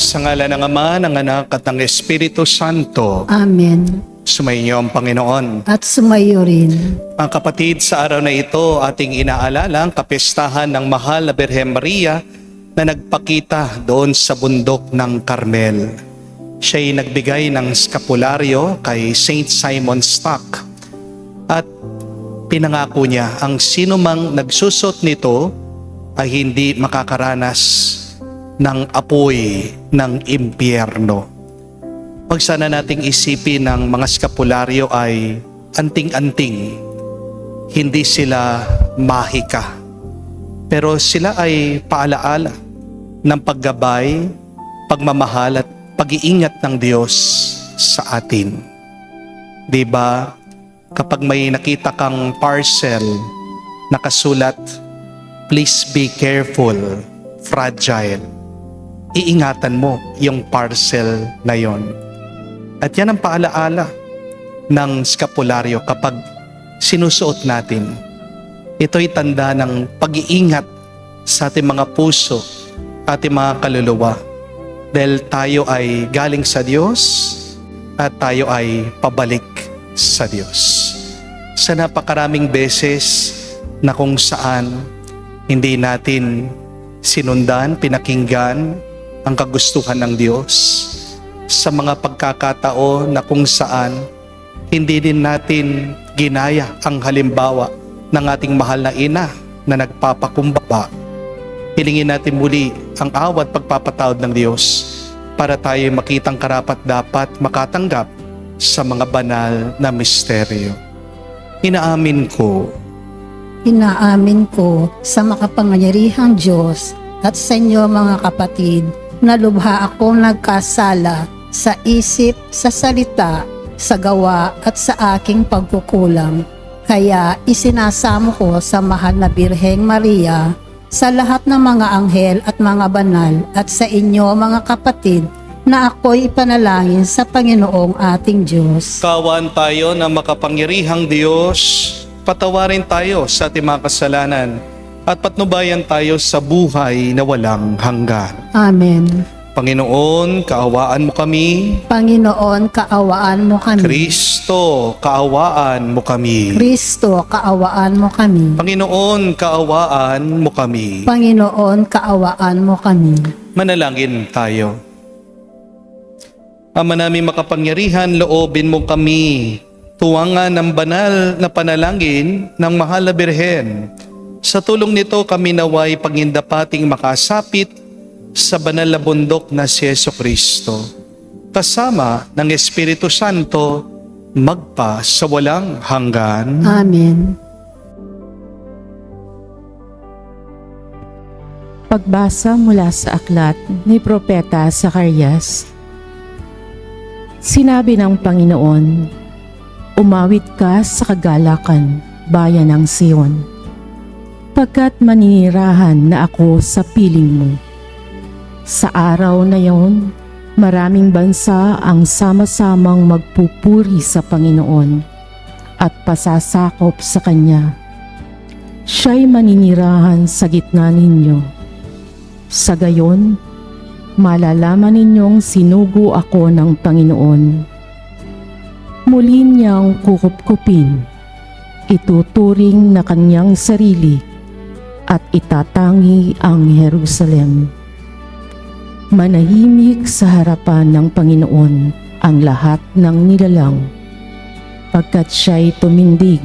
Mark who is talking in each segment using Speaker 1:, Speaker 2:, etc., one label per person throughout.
Speaker 1: Sa ngalan ng Ama, ng Anak at ng Espiritu Santo.
Speaker 2: Amen.
Speaker 1: Sumainyo ang Panginoon.
Speaker 2: At sumayo rin.
Speaker 1: Mga kapatid, sa araw na ito, ating inaalala ang kapistahan ng mahal na Birhen Maria na nagpakita doon sa bundok ng Carmel. Siya'y nagbigay ng skapularyo kay Saint Simon Stock at pinangako niya ang sinumang nagsusot nito ay hindi makakaranas ng apoy ng impyerno. Pag sana nating isipin ng mga skapularyo ay anting-anting, hindi sila mahika. Pero sila ay paalaala ng paggabay, pagmamahal at pag-iingat ng Diyos sa atin. Diba? Kapag may nakita kang parcel, nakasulat, "Please be careful, fragile." Iingatan mo yung parcel na yon. At yan ang paalaala ng skapularyo kapag sinusuot natin. Ito'y tanda ng pag-iingat sa ating mga puso, ating mga kaluluwa. Dahil tayo ay galing sa Diyos at tayo ay pabalik sa Diyos. Sa napakaraming beses na kung saan hindi natin sinundan, pinakinggan ang kagustuhan ng Diyos, sa mga pagkakataon na kung saan hindi din natin ginaya ang halimbawa ng ating mahal na ina na nagpapakumbaba, hilingin natin muli ang awat pagpapatawad ng Diyos para tayo makitang karapat-dapat makatanggap sa mga banal na misteryo. Inaamin ko
Speaker 2: sa makapangyarihang Diyos at sa inyo mga kapatid na lubha akong nagkasala sa isip, sa salita, sa gawa at sa aking pagkukulang. Kaya isinasamo ko sa mahal na Birheng Maria, sa lahat ng mga anghel at mga banal at sa inyo mga kapatid na ako'y ipanalangin sa Panginoong ating Diyos.
Speaker 1: Kaawaan tayo ng makapangyarihang Diyos, patawarin tayo sa ating mga kasalanan at patnubayan tayo sa buhay na walang hanggan.
Speaker 2: Amen.
Speaker 1: Panginoon, kaawaan mo kami.
Speaker 2: Panginoon, kaawaan mo kami.
Speaker 1: Kristo, kaawaan mo kami.
Speaker 2: Kristo, kaawaan mo kami.
Speaker 1: Panginoon, kaawaan mo kami.
Speaker 2: Panginoon, kaawaan mo kami.
Speaker 1: Manalangin tayo. Ama namin makapangyarihan, loobin mo kami tuwangan ng banal na panalangin ng mahal na Birhen. Sa tulong nito kami naway pagindapating makasapit sa banal na bundok na si Jesucristo. Kasama ng Espiritu Santo, magpa sa walang hanggan.
Speaker 2: Amen.
Speaker 3: Pagbasa mula sa aklat ni Propeta Zacarias. Sinabi ng Panginoon, "Umawit ka sa kagalakan, bayan ng Sion, pagkat maninirahan na ako sa piling mo." Sa araw na yon, maraming bansa ang sama-samang magpupuri sa Panginoon at pasasakop sa Kanya. Siya'y maninirahan sa gitna ninyo. Sa gayon, malalaman ninyong sinugo ako ng Panginoon. Muli niyang kukupkupin, ituturing na kanyang sarili at itatangi ang Jerusalem. Manahimik sa harapan ng Panginoon ang lahat ng nilalang, pagkat siya'y tumindig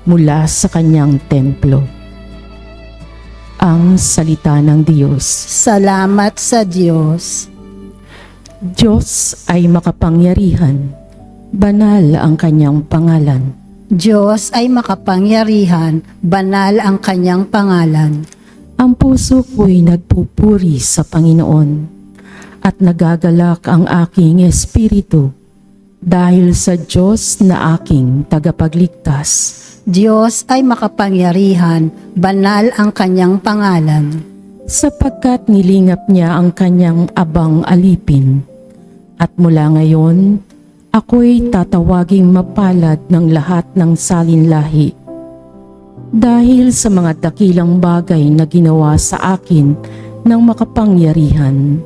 Speaker 3: mula sa kanyang templo. Ang salita ng Diyos.
Speaker 2: Salamat sa Diyos.
Speaker 3: Diyos ay makapangyarihan, banal ang kanyang pangalan.
Speaker 2: Diyos ay makapangyarihan, banal ang kanyang pangalan.
Speaker 3: Ang puso ko'y nagpupuri sa Panginoon at nagagalak ang aking espiritu dahil sa Diyos na aking tagapagligtas.
Speaker 2: Diyos ay makapangyarihan, banal ang kanyang pangalan.
Speaker 3: Sapagkat nilingap niya ang kanyang abang alipin, at mula ngayon, ako'y tatawaging mapalad ng lahat ng salinlahi. Dahil sa mga dakilang bagay na ginawa sa akin ng makapangyarihan,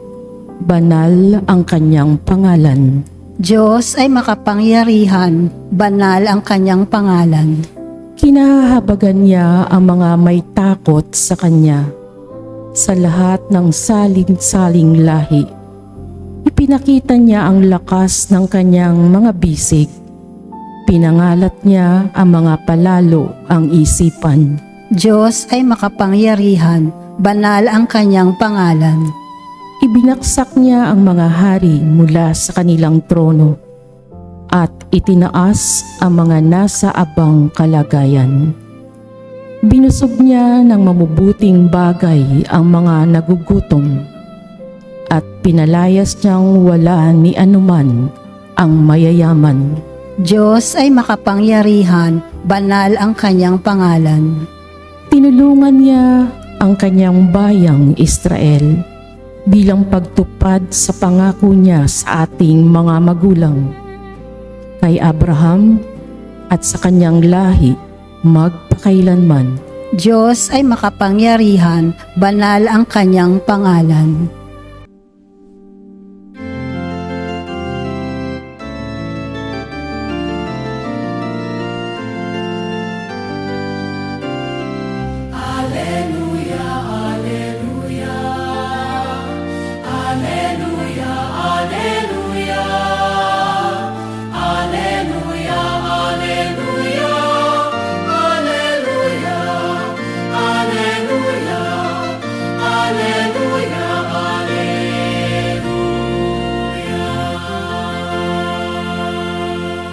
Speaker 3: banal ang kanyang pangalan.
Speaker 2: Diyos ay makapangyarihan, banal ang kanyang pangalan.
Speaker 3: Kinahahabagan niya ang mga may takot sa kanya. Sa lahat ng saling-saling lahi, ipinakita niya ang lakas ng kanyang mga bisig. Pinangalat niya ang mga palalo ang isipan.
Speaker 2: Diyos ay makapangyarihan, banal ang kanyang pangalan.
Speaker 3: Ibinaksak niya ang mga hari mula sa kanilang trono at itinaas ang mga nasa abang kalagayan. Binusog niya ng mabubuting bagay ang mga nagugutom at pinalayas niyang wala ni anuman ang mayayaman.
Speaker 2: Diyos ay makapangyarihan, banal ang kanyang pangalan.
Speaker 3: Tinulungan niya ang kanyang bayang Israel bilang pagtupad sa pangako niya sa ating mga magulang, kay Abraham at sa kanyang lahi magpakailanman.
Speaker 2: Diyos ay makapangyarihan, banal ang kanyang pangalan.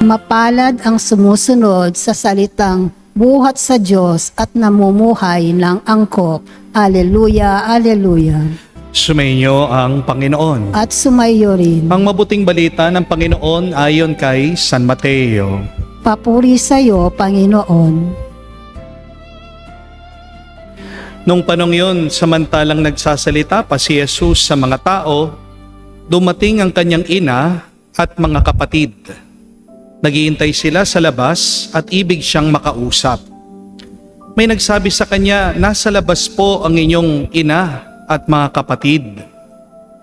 Speaker 2: Mapalad ang sumusunod sa salitang buhat sa Diyos at namumuhay ng angkop. Aleluya, aleluya.
Speaker 1: Sumainyo ang Panginoon.
Speaker 2: At sumayo rin.
Speaker 1: Ang mabuting balita ng Panginoon ayon kay San Mateo.
Speaker 2: Papuri sa iyo, Panginoon.
Speaker 1: Nung panong yun, samantalang nagsasalita pa si Jesus sa mga tao, dumating ang kanyang ina at mga kapatid. Naghihintay sila sa labas at ibig siyang makausap. May nagsabi sa kanya, nasa labas po ang inyong ina at mga kapatid,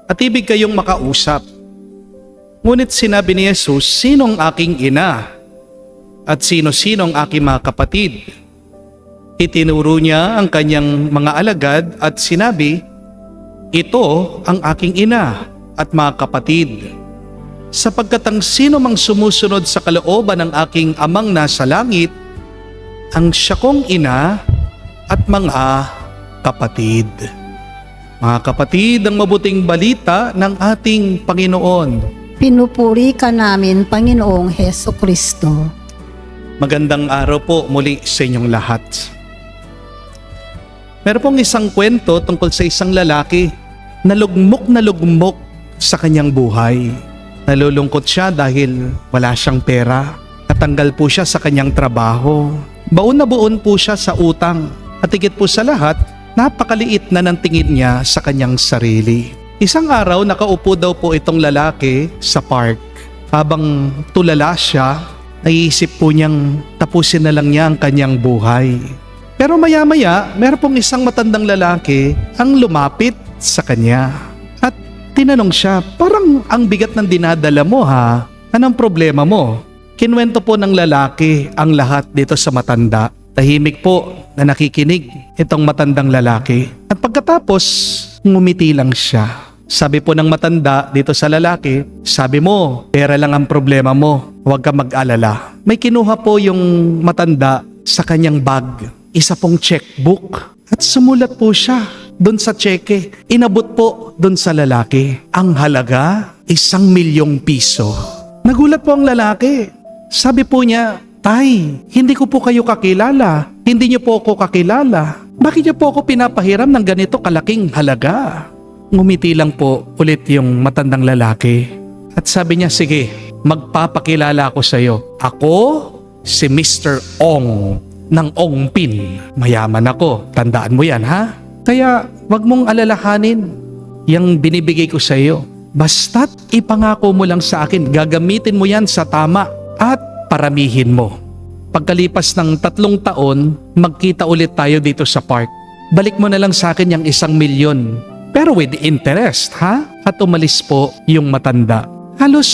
Speaker 1: at ibig kayong makausap. Ngunit sinabi ni Jesus, sinong aking ina at sino-sino ang aking mga kapatid? Itinuro niya ang kanyang mga alagad at sinabi, ito ang aking ina at mga kapatid. Sapagkat ang sino mang sumusunod sa kalooban ng aking amang nasa langit, ang siya kong ina at mga kapatid. Mga kapatid, ang mabuting balita ng ating Panginoon.
Speaker 2: Pinupuri ka namin, Panginoong Heso Kristo.
Speaker 1: Magandang araw po muli sa inyong lahat. Meron pong isang kwento tungkol sa isang lalaki na lugmok sa kanyang buhay. Nalulungkot siya dahil wala siyang pera. Natanggal po siya sa kanyang trabaho. Baon na buon po siya sa utang. At higit po sa lahat, napakaliit na ng tingin niya sa kanyang sarili. Isang araw, nakaupo daw po itong lalaki sa park. Habang tulala siya, naiisip po niyang tapusin na lang niya ang kanyang buhay. Pero maya-maya, meron pong isang matandang lalaki ang lumapit sa kanya. At tinanong siya, parang ang bigat ng dinadala mo ha? Anong problema mo? Kinwento po ng lalaki ang lahat dito sa matanda. Tahimik po na nakikinig itong matandang lalaki. At pagkatapos, ngumiti lang siya. Sabi po ng matanda dito sa lalaki, sabi mo, pera lang ang problema mo. Huwag ka mag-alala. May kinuha po yung matanda sa kanyang bag. Isa pong checkbook. At sumulat po siya doon sa cheque. Inabot po doon sa lalaki. Ang halaga, 1,000,000 piso. Nagulat po ang lalaki. Sabi po niya, Tay, hindi ko po kayo kakilala. Hindi niyo po ako kakilala. Bakit niyo po ako pinapahiram ng ganito kalaking halaga? Ngumiti lang po ulit yung matandang lalaki. At sabi niya, sige, magpapakilala ako sa iyo. Ako si Mr. Ong ng Ongpin. Mayaman ako, tandaan mo yan ha? Kaya wag mong alalahanin yung binibigay ko sa iyo. Basta't ipangako mo lang sa akin, gagamitin mo yan sa tama at paramihin mo. Pagkalipas ng 3 taon, magkita ulit tayo dito sa park. Balik mo na lang sa akin yung 1,000,000. pero with interest, ha? At umalis po yung matanda. Halos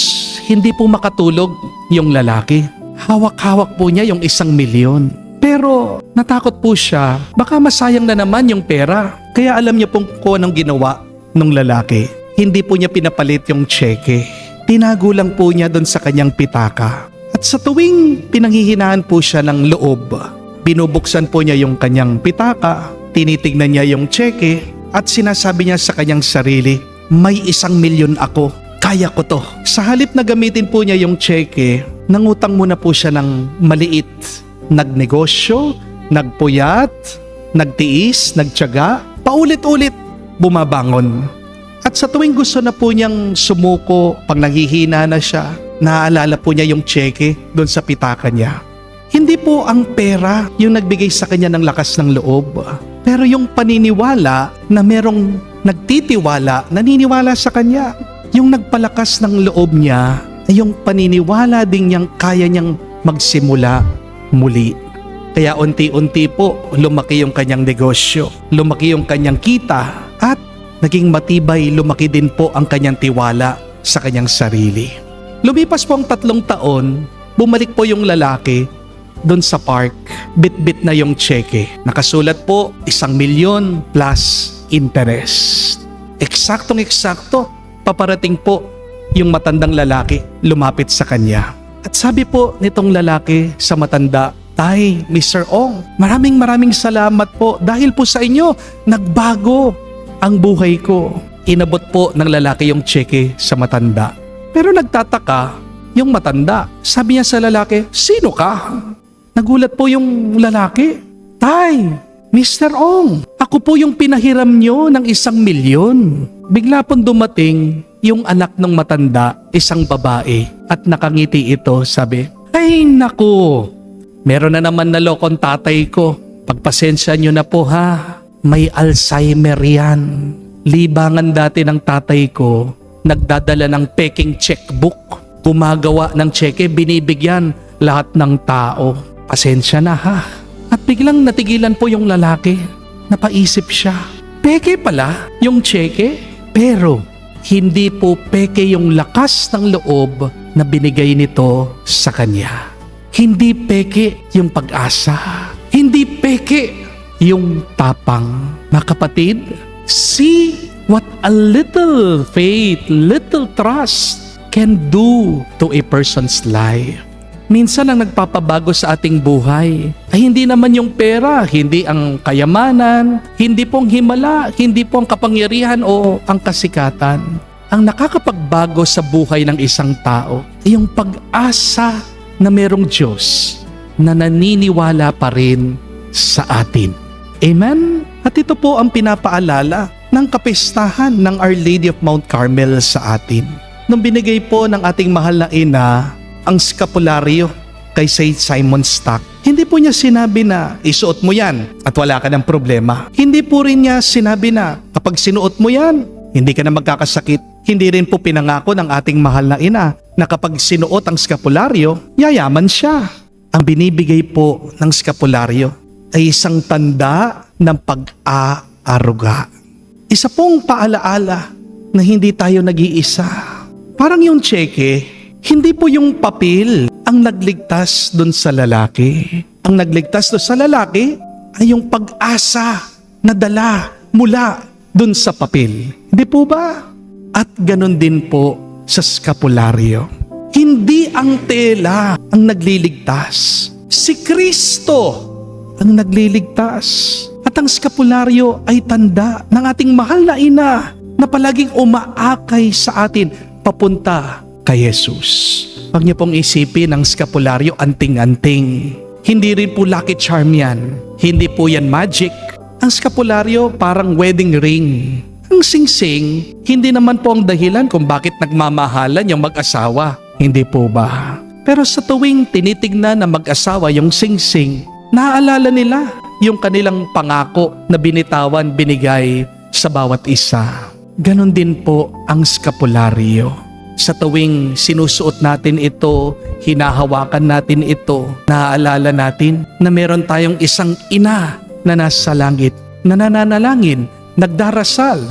Speaker 1: hindi po makatulog yung lalaki. Hawak-hawak po niya yung 1,000,000. Pero natakot po siya, baka masayang na naman yung pera. Kaya alam niya pong kung anong ginawa ng lalaki. Hindi po niya pinapalit yung tseke. Tinago lang po niya doon sa kanyang pitaka. At sa tuwing pinanghihinaan po siya ng loob, binubuksan po niya yung kanyang pitaka, tinitignan niya yung tseke, at sinasabi niya sa kanyang sarili, may 1,000,000 ako, kaya ko to. Sa halip na gamitin po niya yung tseke, nangutang muna po siya ng maliit. Nagnegosyo, nagpuyat, nagtiis, nagtiyaga, paulit-ulit bumabangon. At sa tuwing gusto na po niyang sumuko, pag naghihina na siya, naaalala po niya yung tseke doon sa pitaka niya. Hindi po ang pera yung nagbigay sa kanya ng lakas ng loob, pero yung paniniwala na merong nagtitiwala, naniniwala sa kanya. Yung nagpalakas ng loob niya ay yung paniniwala din niyang kaya niyang magsimula muli. Kaya unti-unti po lumaki yung kanyang negosyo, lumaki yung kanyang kita, at naging matibay, lumaki din po ang kanyang tiwala sa kanyang sarili. Lumipas po ang 3 taon, bumalik po yung lalaki doon sa park. Bit-bit na yung tseke. Nakasulat po 1,000,000 plus interest. Eksaktong-eksakto, paparating po yung matandang lalaki, lumapit sa kanya. At sabi po nitong lalaki sa matanda, Tay, Mr. Ong, maraming salamat po dahil po sa inyo, nagbago ang buhay ko. Inabot po ng lalaki yung tseke sa matanda. Pero nagtataka yung matanda. Sabi niya sa lalaki, sino ka? Nagulat po yung lalaki. Tay, Mr. Ong, ako po yung pinahiram nyo ng 1,000,000. Bigla pong dumating yung anak ng matanda, isang babae, at nakangiti ito, sabi, ay naku, meron na naman nalokong tatay ko. Pagpasensya nyo na po ha, may Alzheimer yan. Libangan dati ng tatay ko, nagdadala ng peking checkbook. Gumagawa ng tseke, binibigyan lahat ng tao. Pasensya na ha. At biglang natigilan po yung lalaki. Napaisip siya, peke pala yung tseke, pero hindi po peke yung lakas ng loob na binigay nito sa kanya. Hindi peke yung pag-asa. Hindi peke yung tapang. Mga kapatid, see what a little faith, little trust can do to a person's life. Minsan ang nagpapabago sa ating buhay ay hindi naman yung pera, hindi ang kayamanan, hindi pong himala, hindi pong kapangyarihan o ang kasikatan. Ang nakakapagbago sa buhay ng isang tao ay yung pag-asa na merong Diyos na naniniwala pa rin sa atin. Amen? At ito po ang pinapaalala ng kapistahan ng Our Lady of Mount Carmel sa atin. Nung binigay po ng ating mahal na ina ang skapularyo kay Saint Simon Stock, hindi po niya sinabi na isuot mo yan at wala ka ng problema. Hindi po rin niya sinabi na kapag sinuot mo yan, hindi ka na magkakasakit. Hindi rin po pinangako ng ating mahal na ina na kapag sinuot ang skapularyo, yayaman siya. Ang binibigay po ng skapularyo ay isang tanda ng pag-aaruga. Isa pong paalaala na hindi tayo nag-iisa. Parang yung tseke, hindi po yung papel ang nagligtas doon sa lalaki. Ang nagligtas doon sa lalaki ay yung pag-asa na dala mula doon sa papel. Hindi po ba? At ganun din po sa skapularyo. Hindi ang tela ang nagliligtas. Si Kristo ang nagliligtas. At ang skapularyo ay tanda ng ating mahal na ina na palaging umaakay sa atin papunta kay Jesus. Huwag niyo pong isipin ang skapularyo anting-anting. Hindi rin po lucky charm yan. Hindi po yan magic. Ang skapularyo parang wedding ring. Ang singsing, hindi naman po ang dahilan kung bakit nagmamahalan yung mag-asawa. Hindi po ba? Pero sa tuwing tinitignan na mag-asawa yung singsing, naaalala nila yung kanilang pangako na binitawan, binigay sa bawat isa. Ganon din po ang skapularyo. Sa tuwing sinusuot natin ito, hinahawakan natin ito, naaalala natin na meron tayong isang ina na nasa langit, na nananalangin, nagdarasal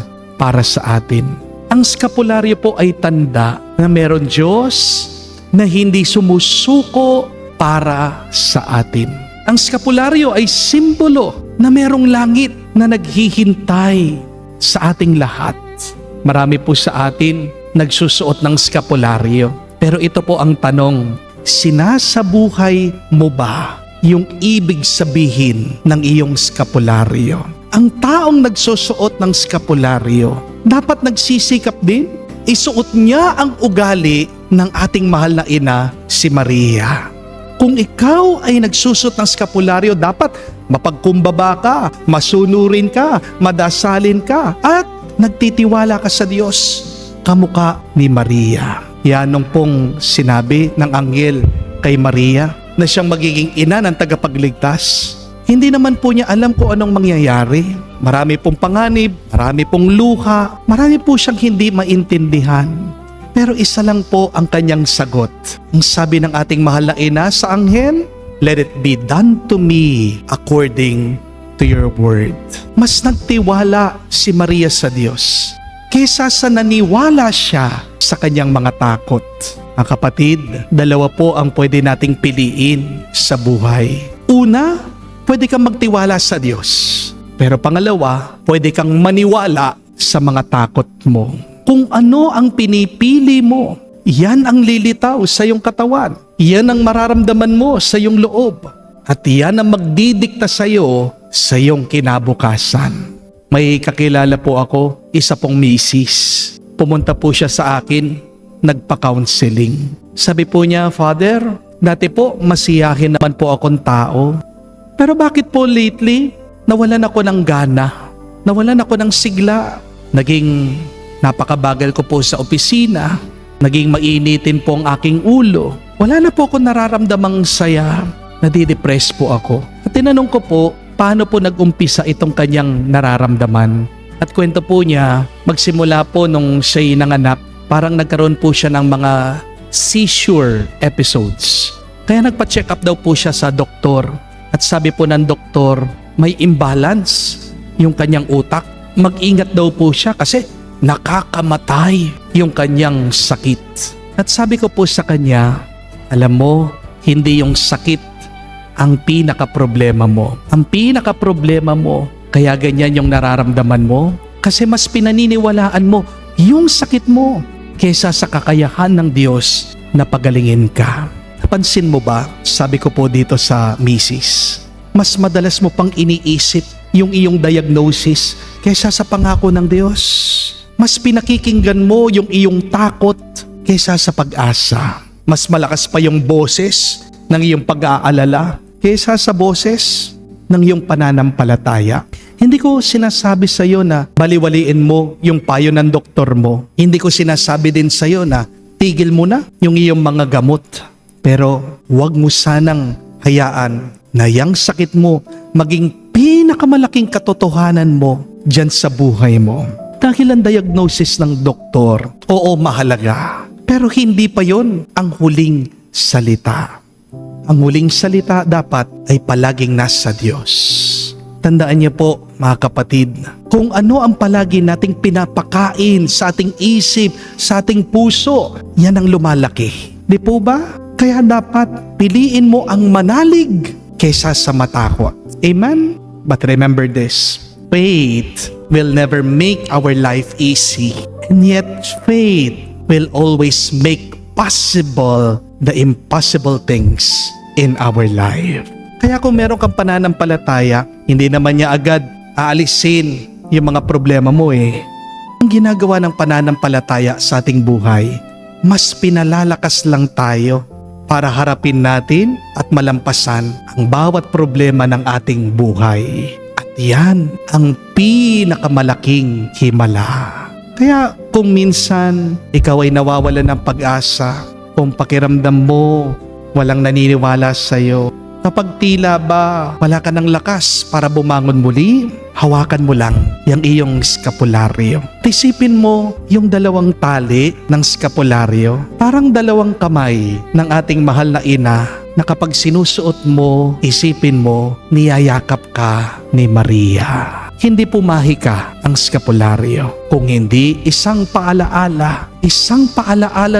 Speaker 1: para sa atin. Ang skapularyo po ay tanda na meron Diyos na hindi sumusuko para sa atin. Ang skapularyo ay simbolo na merong langit na naghihintay sa ating lahat. Marami po sa atin nagsusuot ng skapularyo. Pero ito po ang tanong, sinasabuhay mo ba yung ibig sabihin ng iyong skapularyo? Ang taong nagsusuot ng skapularyo, dapat nagsisikap din. Isuot niya ang ugali ng ating mahal na ina, si Maria. Kung ikaw ay nagsusuot ng skapularyo, dapat mapagkumbaba ka, masunurin ka, madasalin ka, at nagtitiwala ka sa Diyos, kamukha ni Maria. Yan nung pong sinabi ng anghel kay Maria na siyang magiging ina ng tagapagligtas. Hindi naman po niya alam kung anong mangyayari. Marami pong panganib, marami pong luha, marami po siyang hindi maintindihan. Pero isa lang po ang kanyang sagot. Ang sabi ng ating mahal na ina sa anghel, "Let it be done to me according to your word." Mas nagtiwala si Maria sa Diyos kaysa sa naniwala siya sa kanyang mga takot. Mga kapatid, dalawa po ang pwede nating piliin sa buhay. Una, pwede kang magtiwala sa Diyos. Pero pangalawa, pwede kang maniwala sa mga takot mo. Kung ano ang pinipili mo, yan ang lilitaw sa iyong katawan. Yan ang mararamdaman mo sa iyong loob. At yan ang magdidikta sa iyo sa iyong kinabukasan. May kakilala po ako, isa pong misis. Pumunta po siya sa akin, nagpa-counseling. Sabi po niya, "Father, dati po masiyahin naman po akong tao. Pero bakit po lately, nawalan ako ng gana, nawalan ako ng sigla. Naging napakabagal ko po sa opisina, naging mainitin po ang aking ulo. Wala na po ako nararamdamang saya, nadidepress po ako." At tinanong ko po, paano po nag-umpisa itong kanyang nararamdaman? At kwento po niya, magsimula po nung siya'y nanganak, parang nagkaroon po siya ng mga seizure episodes. Kaya nagpa-check up daw po siya sa doktor. At sabi po ng doktor, may imbalance yung kanyang utak. Mag-ingat daw po siya kasi nakakamatay yung kanyang sakit. At sabi ko po sa kanya, alam mo, hindi yung sakit ang pinaka-problema mo. Ang pinaka-problema mo, kaya ganyan yung nararamdaman mo, kasi mas pinaniniwalaan mo yung sakit mo kaysa sa kakayahan ng Diyos na pagalingin ka. Napansin mo ba, sabi ko po dito sa misis, mas madalas mo pang iniisip yung iyong diagnosis kaysa sa pangako ng Diyos. Mas pinakikinggan mo yung iyong takot kaysa sa pag-asa. Mas malakas pa yung boses ng iyong pag-aalala kaysa sa boses ng iyong pananampalataya. Hindi ko sinasabi sa iyo na baliwaliin mo yung payo ng doktor mo. Hindi ko sinasabi din sa iyo na tigil mo na yung iyong mga gamot. Pero huwag mo sanang hayaan na yung sakit mo maging pinakamalaking katotohanan mo dyan sa buhay mo. Dahil ang diagnosis ng doktor, oo, mahalaga. Pero hindi pa yon ang huling salita. Ang huling salita dapat ay palaging nasa Diyos. Tandaan niyo po, mga kapatid, kung ano ang palagi nating pinapakain sa ating isip, sa ating puso, yan ang lumalaki. Di po ba? Kaya dapat piliin mo ang manalig kaysa sa matakot. Amen? But remember this, faith will never make our life easy. And yet, faith will always make possible the impossible things in our life. Kaya kung meron kang pananampalataya, hindi naman niya agad aalisin yung mga problema mo eh. Ang ginagawa ng pananampalataya sa ating buhay, mas pinalalakas lang tayo para harapin natin at malampasan ang bawat problema ng ating buhay. At yan ang pinakamalaking himala. Kaya kung minsan ikaw ay nawawalan ng pag-asa, kung pakiramdam mo walang naniniwala sa iyo, kapag tila ba wala ka ng lakas para bumangon muli, hawakan mo lang yung iyong skapularyo. Isipin mo yung dalawang tali ng skapularyo, parang dalawang kamay ng ating mahal na ina na kapag sinusuot mo, isipin mo, niyayakap ka ni Maria. Hindi pumahika ang skapularyo, kung hindi isang paalaala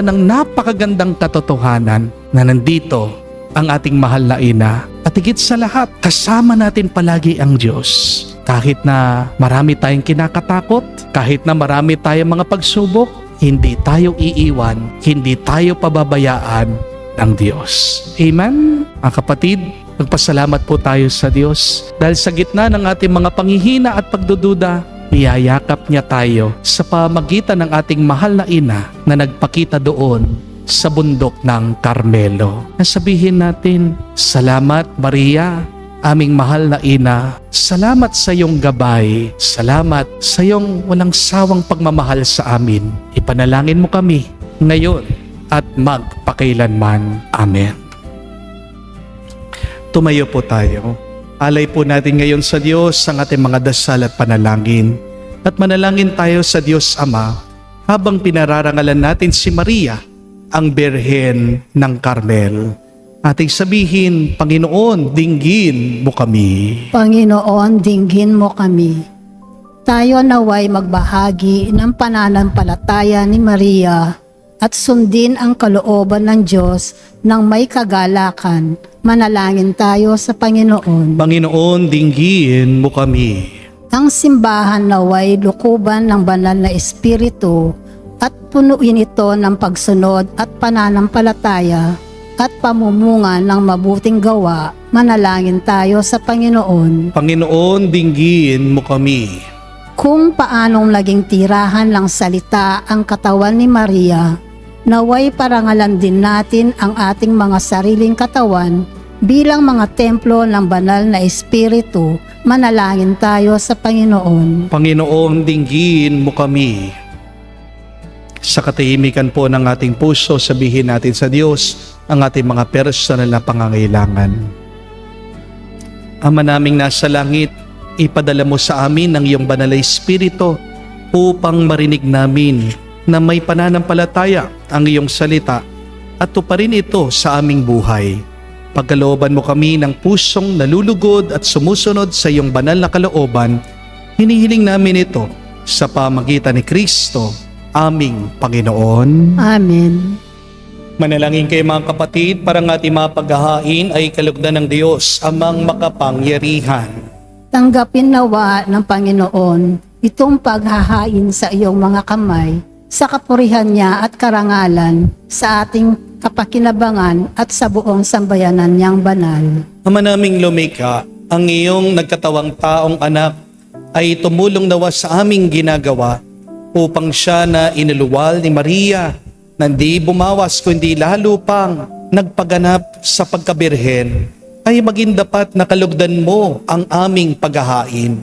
Speaker 1: ng napakagandang katotohanan na nandito ang ating mahal na ina. At higit sa lahat, kasama natin palagi ang Diyos. Kahit na marami tayong kinakatakot, kahit na marami tayong mga pagsubok, hindi tayo iiwan, hindi tayo pababayaan ng Diyos. Amen? Mga kapatid, magpasalamat po tayo sa Diyos dahil sa gitna ng ating mga panghihina at pagdududa, niyayakap niya tayo sa pamagitan ng ating mahal na ina na nagpakita doon sa bundok ng Carmelo. Nasabihin natin, salamat Maria, aming mahal na ina. Salamat sa iyong gabay. Salamat sa iyong walang sawang pagmamahal sa amin. Ipanalangin mo kami ngayon at magpakailanman. Amen. Tumayo po tayo. Alay po natin ngayon sa Diyos ang ating mga dasal at panalangin. At manalangin tayo sa Diyos Ama habang pinararangalan natin si Maria, ang Birhen ng Carmel. Ating sabihin, Panginoon, dinggin mo kami.
Speaker 2: Panginoon, dinggin mo kami. Tayo naway magbahagi ng pananampalataya ni Maria at sundin ang kalooban ng Diyos ng may kagalakan. Manalangin tayo sa Panginoon.
Speaker 1: Panginoon, dinggin mo kami.
Speaker 2: Ang simbahan naway lukuban ng banal na espiritu at punuin ito ng pagsunod at pananampalataya at pamumunga ng mabuting gawa. Manalangin tayo sa Panginoon.
Speaker 1: Panginoon, dinggin mo kami.
Speaker 2: Kung paanong naging tirahan ng salita ang katawan ni Maria, naway parangalan din natin ang ating mga sariling katawan bilang mga templo ng banal na espiritu. Manalangin tayo sa Panginoon.
Speaker 1: Panginoon, dinggin mo kami. Sa katahimikan po ng ating puso, sabihin natin sa Diyos ang ating mga personal na pangangailangan. Ama naming nasa langit, ipadala mo sa amin ang iyong banal na espiritu upang marinig namin na may pananampalataya ang iyong salita at tuparin ito sa aming buhay. Pagkalooban mo kami ng pusong nalulugod at sumusunod sa iyong banal na kalooban, hinihiling namin ito sa pamagitan ni Kristo, aming Panginoon.
Speaker 2: Amen.
Speaker 1: Manalangin kayo mga kapatid para ang ating mga paghahain ay kalugdan ng Diyos, amang makapangyarihan.
Speaker 2: Tanggapin nawa ng Panginoon itong paghahain sa iyong mga kamay sa kapurihan niya at karangalan sa ating kapakinabangan at sa buong sambayanan niyang banal.
Speaker 1: Ama naming lumikha, ang iyong nagkatawang taong anak ay tumulong nawa sa aming ginagawa upang siya na iniluwal ni Maria na di bumawas kundi lalo pang nagpaganap sa pagkabirhen ay maging dapat nakalugdan mo ang aming paghahain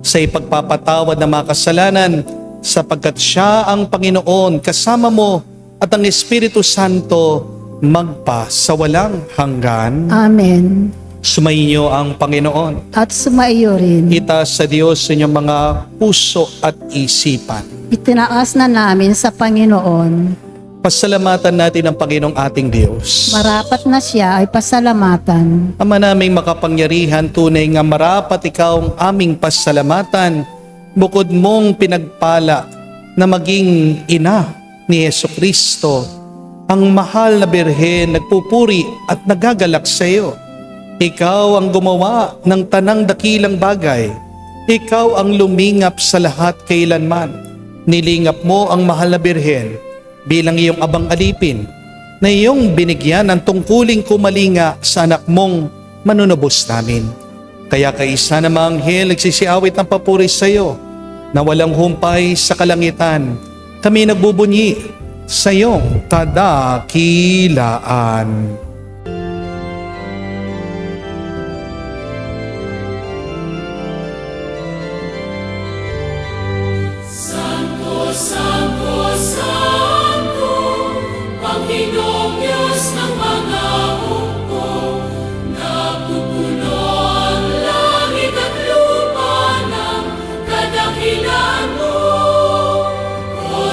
Speaker 1: sa ipagpapatawad ng mga kasalanan sapagkat siya ang Panginoon kasama mo at ang Espiritu Santo magpa sa walang hanggan.
Speaker 2: Amen.
Speaker 1: Sumainyo ang Panginoon.
Speaker 2: At sumaiyo rin.
Speaker 1: Itaas sa Diyos sa inyong mga puso at isipan.
Speaker 2: Itinaas na namin sa Panginoon.
Speaker 1: Pasalamatan natin ang Panginoong ating Diyos.
Speaker 2: Marapat na siya ay pasalamatan.
Speaker 1: Ama naming makapangyarihan, tunay nga marapat ikaw ang aming pasalamatan. Bukod mong pinagpala na maging ina ni Jesucristo, ang mahal na Birhen nagpupuri at nagagalak sa iyo. Ikaw ang gumawa ng tanang dakilang bagay. Ikaw ang lumingap sa lahat kailanman. Nilingap mo ang mahal na Birhen bilang iyong abang alipin na iyong binigyan ng tungkuling kumalinga sa anak mong manunubos namin. Kaya kaisa na mga anghel nagsisiawit ng papuri sa iyo na walang humpay sa kalangitan. Kami nagbubunyi sa iyong kadakilaan.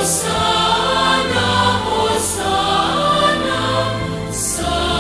Speaker 4: Hosana, Hosana, sa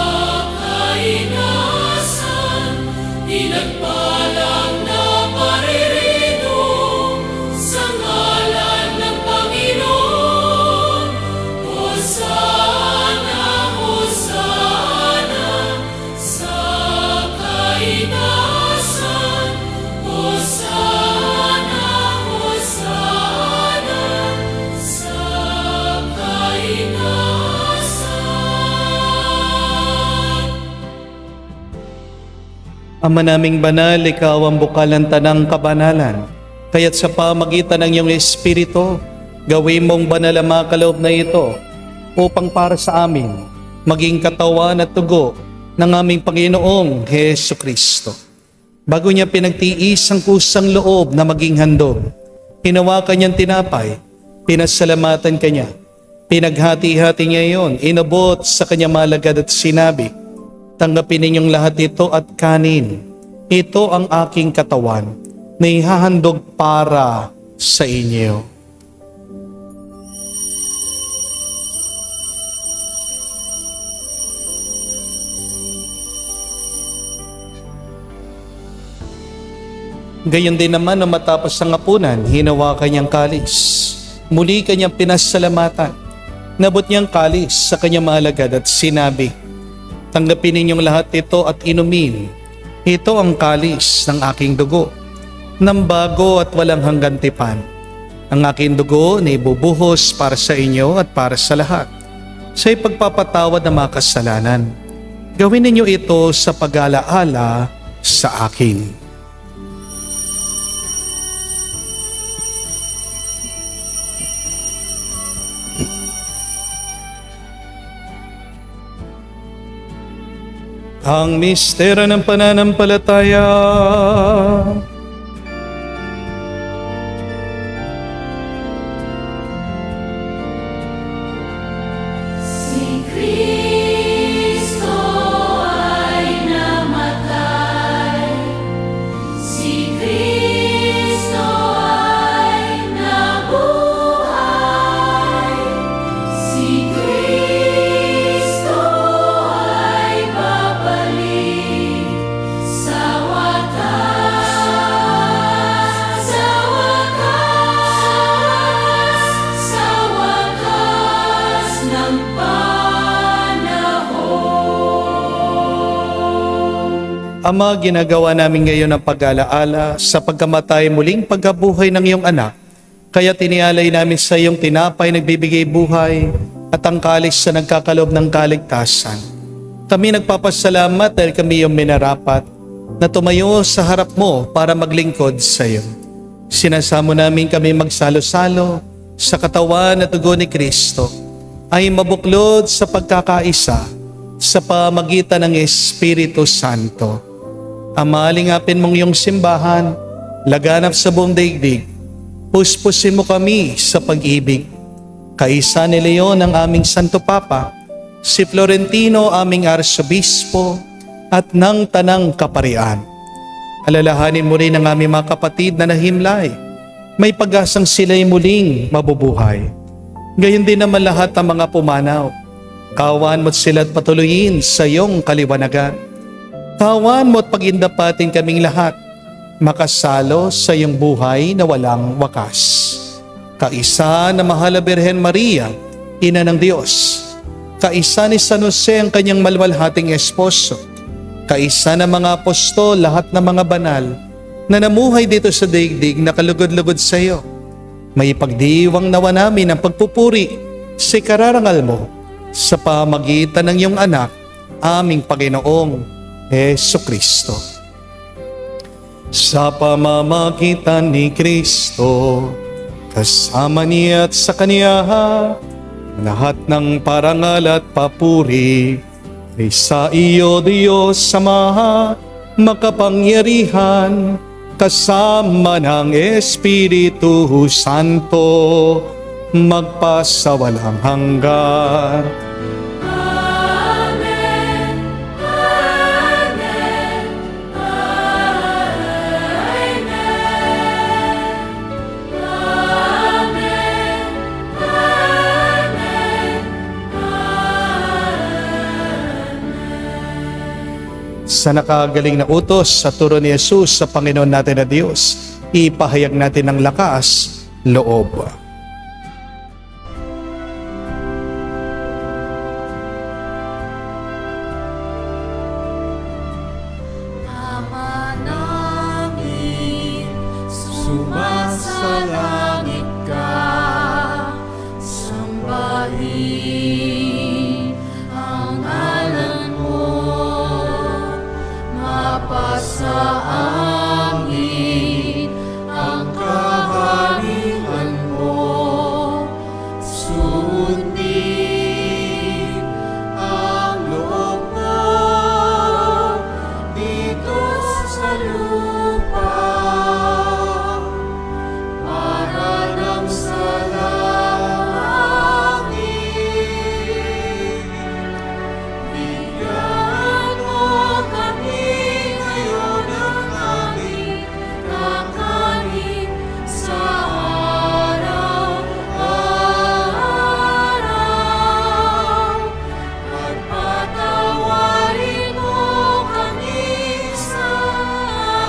Speaker 1: Ama naming banal, ikaw ang bukal ng tanang kabanalan. Kaya't sa pamagitan ng iyong Espiritu, gawin mong banal ang mga kaloob na ito upang para sa amin maging katawan at dugo ng aming Panginoong Hesu Kristo. Bago niya pinagtiis ang kusang loob na maging handog, hinawakan niyang tinapay, pinasalamatan kanya, pinaghati-hati niya iyon, inabot sa kanyang malagad at sinabi, "Tanggapin ninyong lahat ito at kanin. Ito ang aking katawan na ihahandog para sa inyo." Gayon din naman na matapos ang hapunan, hinawakan niyang kalis. Muli kanyang pinasalamatan. Nabot niyang kalis sa kanyang malagad at sinabi, "Tanggapin ninyong lahat ito at inumin. Ito ang kalis ng aking dugo, ng bago at walang hanggang tipan. Ang aking dugo na ibubuhos para sa inyo at para sa lahat, sa ipagpapatawad ng mga kasalanan. Gawin ninyo ito sa pag-alaala sa akin." Ang misteryo ng pananampalataya.
Speaker 4: Si Kristo ay namatay, si Kristo ay nabuhay, si Kristo ay babalik sa wakas, sa wakas, sa wakas ng panahon.
Speaker 1: Ama, ginagawa namin ngayon ang pag-alaala sa pagkamatay muling pagkabuhay ng iyong anak. Kaya tinialay namin sa iyong tinapay nagbibigay buhay at ang kalis sa nagkakaloob ng kaligtasan. Kami nagpapasalamat dahil kami iyong minarapat na tumayo sa harap mo para maglingkod sa iyo. Sinasamo namin kami magsalo-salo sa katawan at dugo ni Kristo ay mabuklod sa pagkakaisa sa pamagitan ng Espiritu Santo. Ama, alingapin mong iyong simbahan, laganap sa buong daigdig. Puspusin mo kami sa pag-ibig. Kaisa ni Leon ang aming Santo Papa, si Florentino aming Arsobispo, at ng Tanang Kaparian. Alalahanin mo rin ang aming mga kapatid na nahimlay. May pag-asang sila'y muling mabubuhay. Gayon din naman lahat ng mga pumanaw. Kawan mo't sila't patuloyin sa iyong kaliwanagan. Kawan mo't pagindapatin kaming lahat, makasalo sa iyong buhay na walang wakas. Kaisa na mahal na Birhen Maria, Ina ng Diyos. Kaisa ni San Jose ang kanyang malwalhating esposo. Kaisa ng mga apostol, lahat ng mga banal na namuhay dito sa daigdig na kalugod-lugod sa iyo. May pagdiwang nawa namin ang pagpupuri sa kararangal mo sa pamagitan ng iyong anak, aming Panginoong Hesu Kristo. Sa pamamagitan ni Kristo, kasama niya at sa Kanya, lahat ng parangal at papuri ay sa iyo, Diyos Ama, makapangyarihan, kasama ng Espiritu Santo, magpasawalang hanggan.
Speaker 4: Amen, Amen, Amen, Amen, Amen.
Speaker 1: Sa nakagaling na utos sa turo ni Jesus sa Panginoon natin na Diyos, ipahayag natin ng lakas, loob.
Speaker 4: Ama namin, sumasalangit ka, sambahin ang ngalan mo, mapas sa amin ang kaharian mo. Sundin ang loob mo dito sa lupa para nang sa langit. Bigyan mo kami ngayon ng aming kakanin sa araw-araw. At patawarin mo kami sa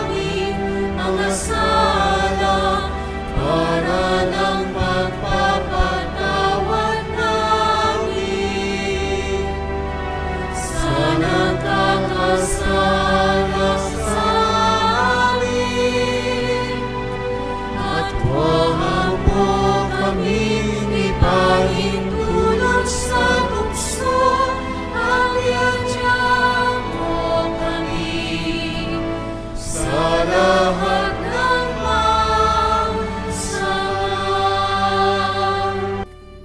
Speaker 4: aming mga sala para ng pagpapatawad namin sa nagkakasala sa amin. At huwag mo kaming ibahin tulad sa tukso, at iadya mo kami sa lahat ng masama.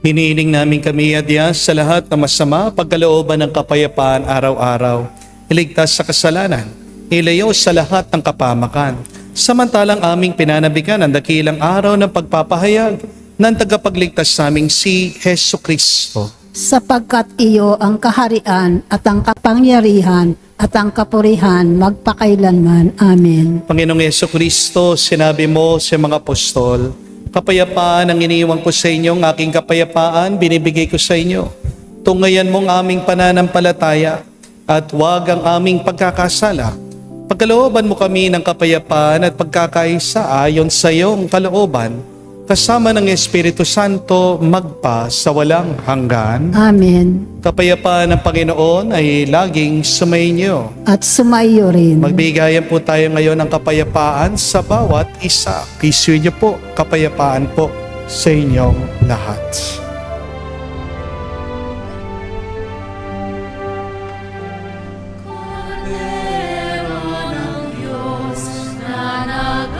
Speaker 1: Hinihiling namin kami, Adya, sa lahat ng masama, pagkalooban ng kapayapaan araw-araw. Iligtas sa kasalanan, ilayo sa lahat ng kapamakan. Samantalang aming pinanabigan ang dakilang araw ng pagpapahayag ng tagapagligtas naming si Hesu Kristo.
Speaker 2: Sapagkat iyo ang kaharian at ang kapangyarihan at ang kapurihan magpakailanman. Amen.
Speaker 1: Panginoong Hesu Kristo, sinabi mo sa mga apostol, kapayapaan ang iniiwan ko sa inyo, ang aking kapayapaan binibigay ko sa inyo. Tungayan mong aming pananampalataya at huwag ang aming pagkakasala. Pagkalooban mo kami ng kapayapaan at pagkakaisa ayon sa iyong kalooban, kasama ng Espiritu Santo magpa sa walang hanggan.
Speaker 2: Amen.
Speaker 1: Kapayapaan ng Panginoon ay laging sumainyo.
Speaker 2: At sumaiyo rin.
Speaker 1: Magbigayan po tayo ngayon ng kapayapaan sa bawat isa. Peace with you po, kapayapaan po sa inyong lahat.
Speaker 4: Kordero ng Diyos na nag-aalis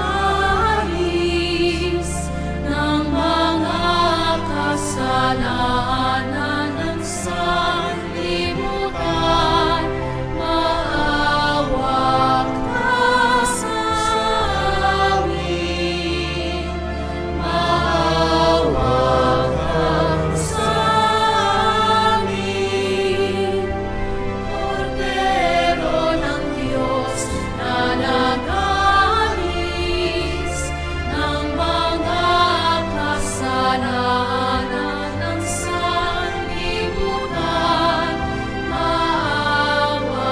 Speaker 4: ng mga kasalanan ng sanlibutan, maawa ka sa amin. Maawa ka sa amin. Kordero ng Diyos na nag-aalis ng mga kasalanan ng sanlibutan, maawa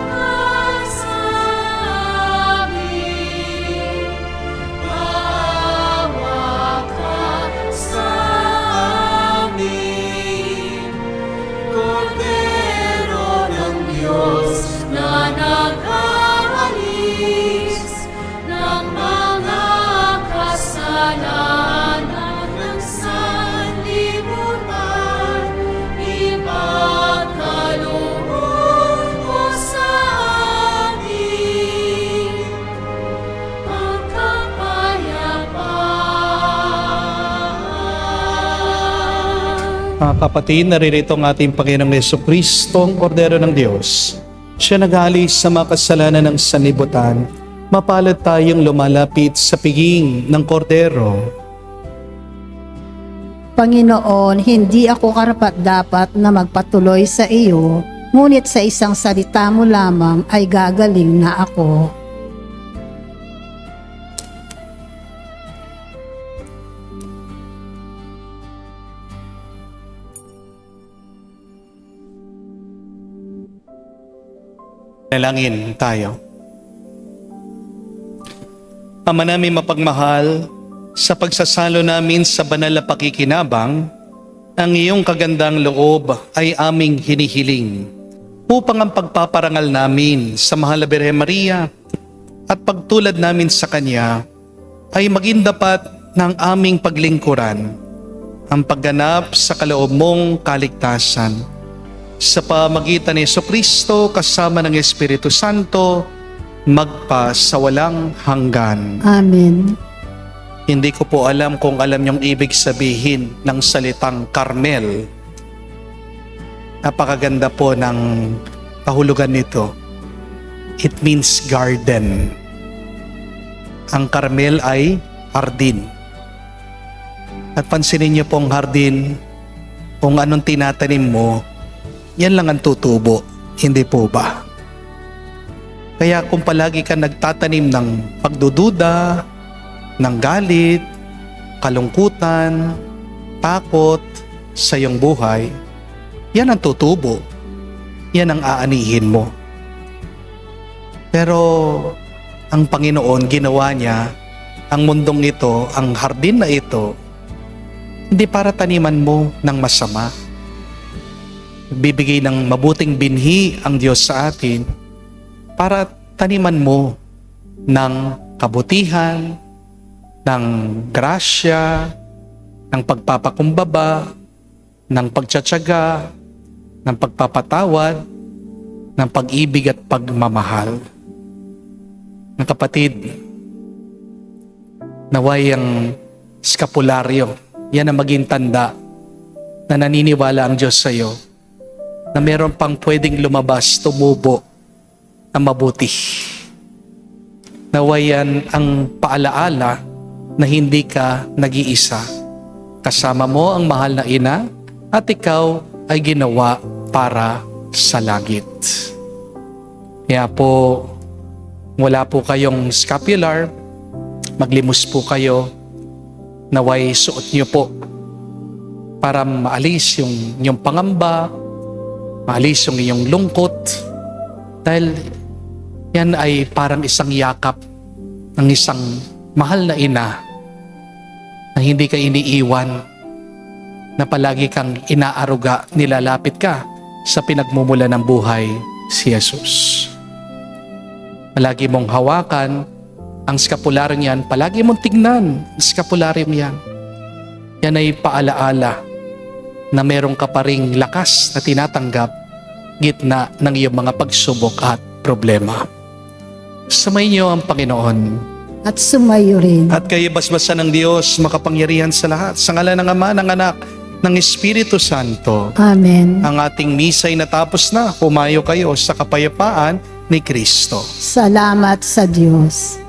Speaker 4: ka sa amin. Maawa ka sa amin. Kordero ng Diyos na nag-aalis ng mga kasalanan ng sanlibutan, ipagkaloob mo sa amin ang kapayapaan.
Speaker 1: Mga kapatid, naririto ang ating Panginoong Jesucristo, ang Kordero ng Diyos. Siya nag-aalis sa mga kasalanan ng sanlibutan. Mapalad tayong lumalapit sa piging ng Kordero.
Speaker 2: Panginoon, hindi ako karapat-dapat na magpatuloy sa iyo, ngunit sa isang salita mo lamang ay gagaling na ako.
Speaker 1: Nalangin tayo. Ama namin mapagmahal, sa pagsasalo namin sa banal na pakikinabang, ang iyong kagandang loob ay aming hinihiling upang ang pagpaparangal namin sa mahal na Birhen Maria at pagtulad namin sa Kanya ay maging dapat ng aming paglingkuran ang pagganap sa kaloob mong kaligtasan. Sa pamagitan ni Jesucristo kasama ng Espiritu Santo, magpa sa walang hanggan.
Speaker 2: Amen.
Speaker 1: Hindi ko po alam kung alam yung ibig sabihin ng salitang Carmel. Napakaganda po ng kahulugan nito. It means garden. Ang Carmel ay hardin. At pansinin niyo pong hardin, kung anong tinatanim mo, yan lang ang tutubo. Hindi po ba? Kaya kung palagi ka nagtatanim ng pagdududa, ng galit, kalungkutan, takot sa iyong buhay, yan ang tutubo. Yan ang aanihin mo. Pero ang Panginoon, ginawa niya ang mundong ito, ang hardin na ito, hindi para taniman mo ng masama. Bibigay ng mabuting binhi ang Diyos sa atin para taniman mo ng kabutihan, ng grasya, ng pagpapakumbaba, ng pagtsatsaga, ng pagpapatawad, ng pag-ibig at pagmamahal. Mga kapatid, naway ang skapularyo, yan ang maging tanda na naniniwala ang Diyos sa iyo na meron pang pwedeng lumabas, tumubo na mabuti. Naway yan ang paalaala na hindi ka nag-iisa. Kasama mo ang mahal na ina at ikaw ay ginawa para sa langit. Kaya po, wala po kayong scapular, maglimos po kayo, naway suot niyo po para maalis yung inyong pangamba, maalis yung inyong lungkot, dahil yan ay parang isang yakap ng isang mahal na ina na hindi ka iniiwan, na palagi kang inaaruga, nilalapit ka sa pinagmumula ng buhay, si Jesus. Palagi mong hawakan ang skapularyong yan, palagi mong tignan ang skapularyong yan. Yan ay paalaala na meron ka pa ring lakas na tinatanggap gitna ng iyong mga pagsubok at problema. Sumayin niyo ang Panginoon.
Speaker 2: At sumayo rin.
Speaker 1: At kayo basbasan ng Diyos, makapangyarihan sa lahat. Sa ngalan ng Ama, ng Anak, ng Espiritu Santo.
Speaker 2: Amen.
Speaker 1: Ang ating misa'y natapos na. Pumayo kayo sa kapayapaan ni Kristo.
Speaker 2: Salamat sa Diyos.